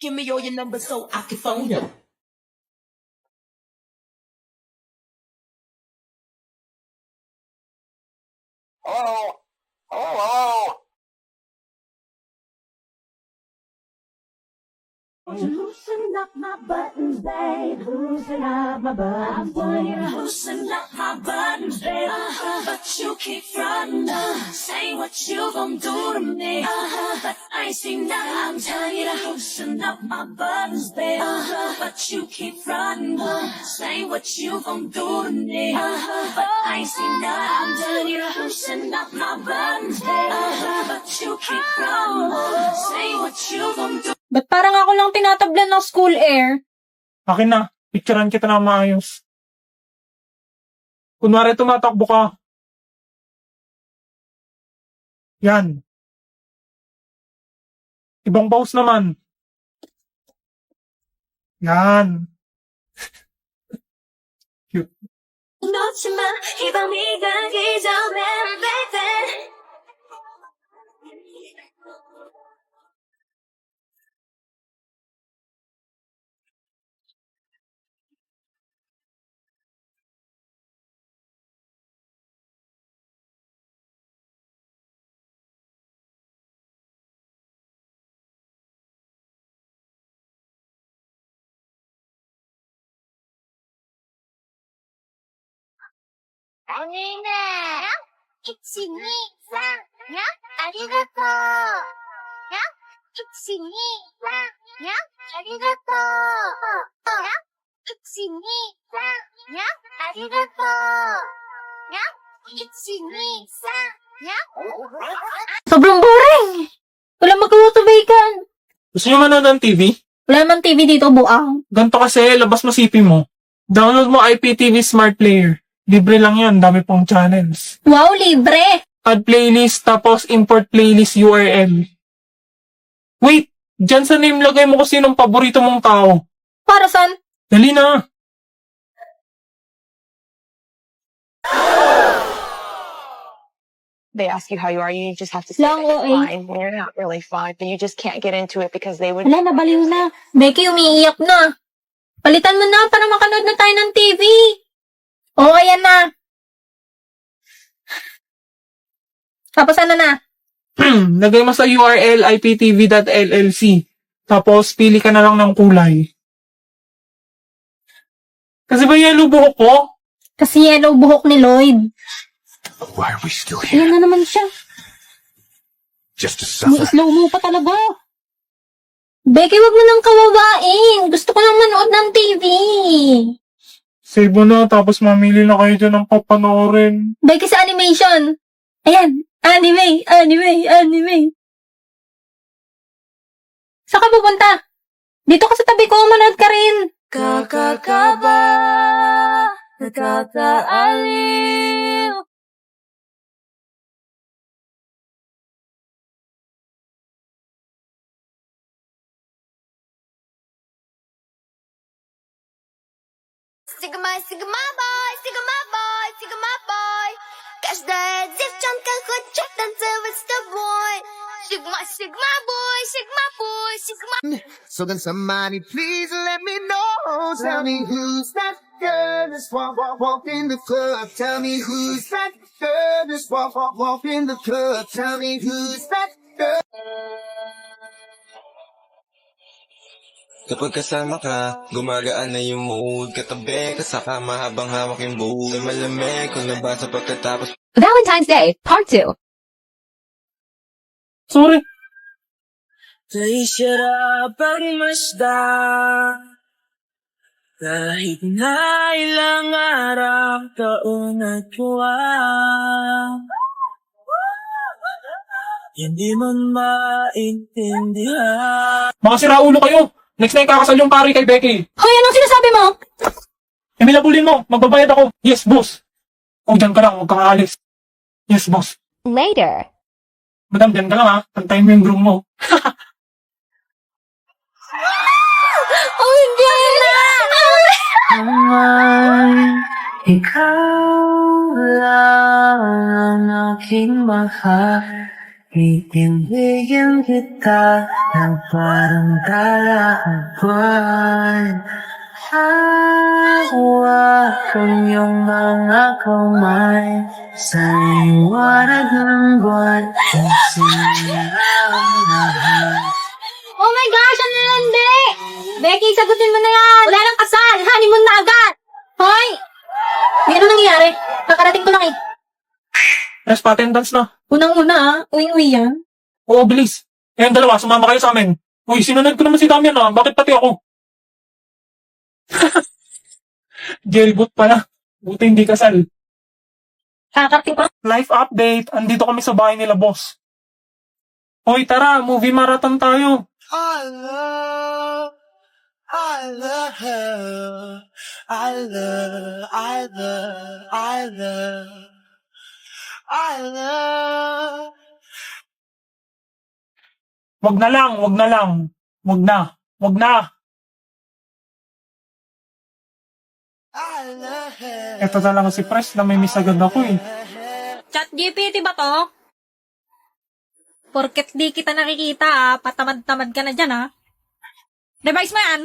Give me all your numbers so I can phone you. Oh, oh. Loosen up my buttons, babe. Loosen up my buttons. I want you to loosen up my buttons, babe. But you keep frontin', saying what you gon' do to me. But I ain't seen nothing. I'm telling you to loosen up my buttons, babe. But you keep frontin', saying what you gon' do to me. But I ain't seen nothing. I'm telling you to loosen up my buttons, babe. But you keep frontin', saying what you gon' do. Ba't parang ako lang tinatablan ng school air? Akin na, picturean kita na maayos. Kunwari tumatakbo ka. Yan. Ibang pose naman. Yan. Cute. 놓지마 이 밤이 가기 전에 baby 언니네 키친이 쌍냐 아리가또 야 키친이 쌍냐 아리가또 야 키친이 쌍냐 아리가또 야 키친이 쌍냐 Sobrang boring! Wala magkakatubaykan. Gusto nyo manood ng TV? Wala naman TV dito, buang. Ganto kasi, labas mo CP mo. Download mo IPTV Smart Player. Libre lang yan, dami pong channels. Wow, libre! Add playlist, tapos import playlist URL. Wait, dyan sa name lagay mo kung sinong paborito mong tao. Para saan? Dali na. They ask you how you are, you just have to say Lang, that you're oo, fine when you're not really fine, but you just can't get into it because they would. Wala, nabaliw na. Becky, umiiyak na. Palitan mo na para makanood na tayo ng TV. Oo, ayan na. Tapos ano na? Lagay mo sa URL iptv.llc. Tapos, pili ka na lang ng kulay. Kasi ba yellow buhok ko? Kasi yellow buhok ni Lloyd. Why are we still Ayan na naman siya. Just to May suffer? slow mo pa talaga. Becky, wag mo nang kawawain. Gusto ko lang manood ng TV. Save mo na, tapos mamili na kayo dyan ng papanoorin. Becky sa animation. Ayan. Anime. Saan ka pupunta? Dito ka sa tabi ko. Manood ka rin. Kakakaba. Nakakaaliw. Sigma boy. Каждая девчонка хочет танцевать с тобой. Sigma boy. So can somebody please let me know? Tell me who's that girl that's walk in the club. Tell me who's that girl that's walk in the club. Tell me who's that girl. Kapag kasama ka, gumagaan na yung mood. Katabi, kasama habang hawak yung buhok. Sa malamig, kung nabasa pagkatapos. Valentine's Day, Part 2. Sorry. Kay sarap ang masda kahit na ilang araw, taon at buwan. Hindi mo maintindihan. Mga siraulo kayo. Next na yung kakasal yung pari kay Becky. Hoy, anong sinasabi mo? Emilabulin mo, magbabayad ako. Yes, boss. O, dyan ka lang, huwag kang aalis. Yes, boss. Later. Madam, dyan ka lang ha. Antayin mo yung groom mo. Oh, hindi na! Ikaw lang ang aking mahal. Iindigin kita na parang kalakban. Hawakan iyong mga kamay sa liwanag ng buwan at sinirang lahat. Oh my gosh, ano yan, Be? Becky, sagutin mo na yan. Wala nang kasal. Honeymoon na agad. Hoy! May ano nangyayari? Kakarating ko lang eh. Yes, pa-attendance na. Unang-una uwing-uwi yan. Oo, bilis. Eh, yung dalawa, sumama kayo sa amin. Uy, sinunod ko naman si Damian Bakit pati ako? Jailboot pala. Buti hindi kasal. Kakarating ko lang. Life update. Andito kami sa bahay nila, boss. Hoy, tara. Movie marathon tayo. I love, I love, I love, I love, I love, I love. Wag na lang, wag na lang. Wag na, wag na. Ito na lang si Pres na may miss agad ako eh. Chat GPT ba to? Porket di kita nakikita patamad-tamad ka na dyan Revise mo yan.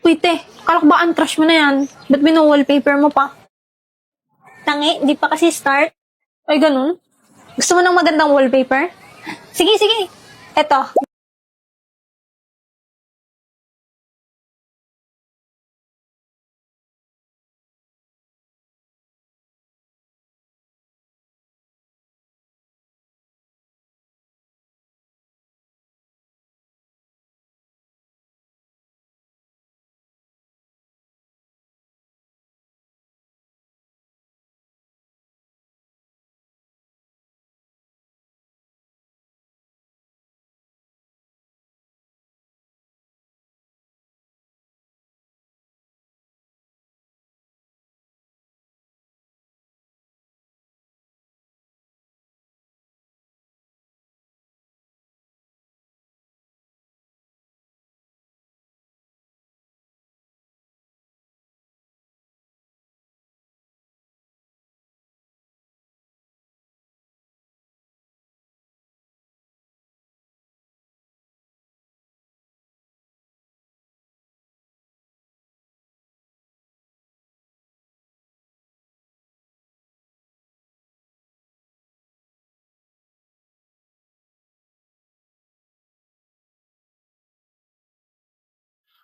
Wait kalak ba ang trash mo na yan? Ba't wallpaper mo pa? Tangi, di pa kasi start. Ay, ganun? Gusto mo ng magandang wallpaper? Sige. Eto.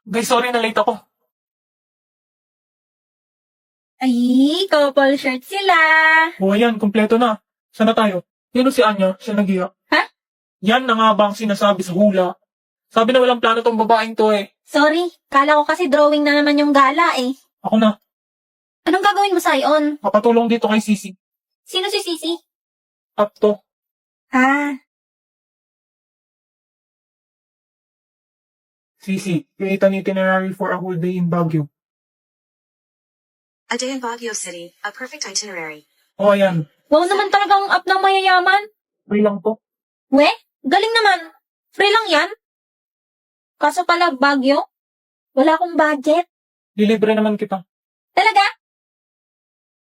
Guys, sorry na late ako. Ay, couple shirt sila. O ayan, kompleto na. Sana tayo? Yun si Anya, siya nag-iyak. Ha? Yan na nga ba ang sinasabi sa hula? Sabi na walang plano tong babaeng to eh. Sorry, kala ko kasi drawing na naman yung gala Ako na, Anong gagawin mo sa iyon? papatulong dito kay Sisi. Sino si Sisi? Up to. Sisi, create an itinerary for a whole day in Baguio. A day in Baguio City, a perfect itinerary. O ayan, Wow naman talagang up ng mayayaman. free lang to. We, galing naman. Free lang yan. Kaso pala, Baguio, wala akong budget. Dilibre naman kita. Talaga?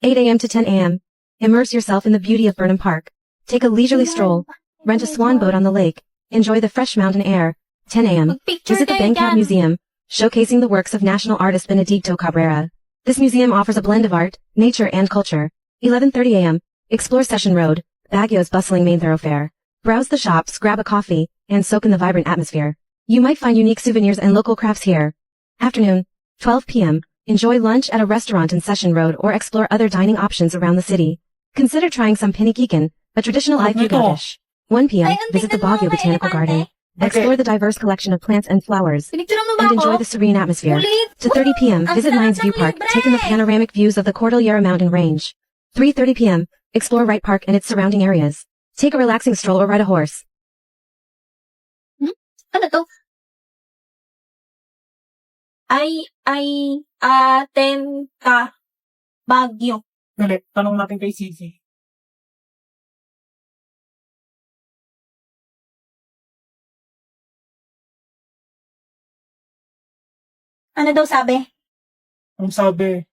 8 a.m. to 10 a.m. Immerse yourself in the beauty of Burnham Park. Take a leisurely stroll. Rent a swan boat on the lake. Enjoy the fresh mountain air. 10 a.m. Magpicture Visit the kayo Bencat dyan. Museum, showcasing the works of national artist Benedicto Cabrera. This museum offers a blend of art, nature, and culture. 11:30 a.m. Explore Session Road, Baguio's bustling main thoroughfare. Browse the shops, grab a coffee, and soak in the vibrant atmosphere. You might find unique souvenirs and local crafts here. Afternoon, 12 p.m. Enjoy lunch at a restaurant in Session Road or explore other dining options around the city. Consider trying some pinikikan, a traditional Ifugao dish. 1 p.m. Ay, ang Visit the tignan mo, Baguio may Botanical Garden. elefante. Explore the diverse collection of plants and flowers. Pinicturean mo ba And ako? enjoy the serene atmosphere. Ulit. To 30 p.m. Ang Visit sarap Lions ng View Park, libre. taking the panoramic views of the Cordillera Mountain Range. 3:30 p.m. Explore Wright Park and its surrounding areas. Take a relaxing stroll or ride a horse. Ano to? Aten ka. Baguio. Dali, tanong natin kay Sisi. Ano daw sabi? Ang sabi,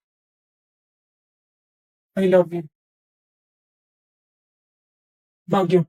I love you. Baguio.